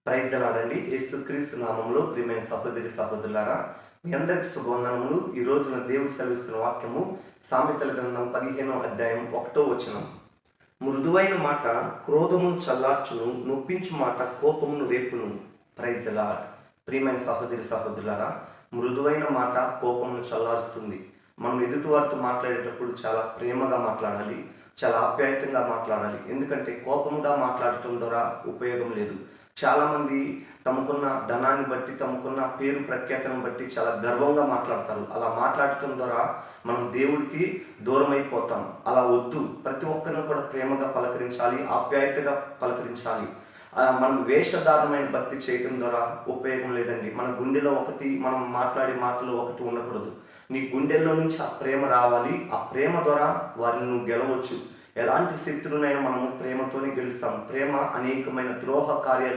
Praise దలాడండి. యేసుక్రీస్తు నామములో ప్రియమైన సహోదరి సహోదరులారా, మీ అందరికి శుభవందనములు. ఈ రోజున దేవుడు సెలవిస్తున్న వాక్యము సామెతల గ్రంథం 15వ అధ్యాయం 1వ వచనం. మృదువైన మాట క్రోధమును చల్లార్చును, నొప్పించు మాట కోపమును రేపును. Praise the Lord. ప్రియమైన సహోదరి సహోదరులారా, మృదువైన మాట కోపమును చల్లారుస్తుంది. మనం ఎదుటి వారితో మాట్లాడేటప్పుడు చాలా ప్రేమగా మాట్లాడాలి, చాలా ఆప్యాయతంగా మాట్లాడాలి. ఎందుకంటే కోపంగా మాట్లాడటం ద్వారా ఉపయోగం లేదు. చాలామంది తమకున్న ధనాన్ని బట్టి, తమకున్న పేరు ప్రఖ్యాతను బట్టి చాలా గర్వంగా మాట్లాడతారు. అలా మాట్లాడటం ద్వారా మనం దేవుడికి దూరం అయిపోతాం. అలా వద్దు. ప్రతి ఒక్కరిని కూడా ప్రేమగా పలకరించాలి, ఆప్యాయతగా పలకరించాలి. మనం వేషధారణమైన భక్తి చేయడం ద్వారా ఉపయోగం లేదండి. మన గుండెలో ఒకటి, మనం మాట్లాడే మాటలు ఒకటి ఉండకూడదు. నీ గుండెల్లో నుంచి ఆ ప్రేమ రావాలి. ఆ ప్రేమ ద్వారా వారిని నువ్వు గెలవచ్చు. ఎలాంటి శత్రువునైనా మనము ప్రేమతోనే గెలుస్తాం. ప్రేమ అనేకమైన ద్రోహ కార్యాలు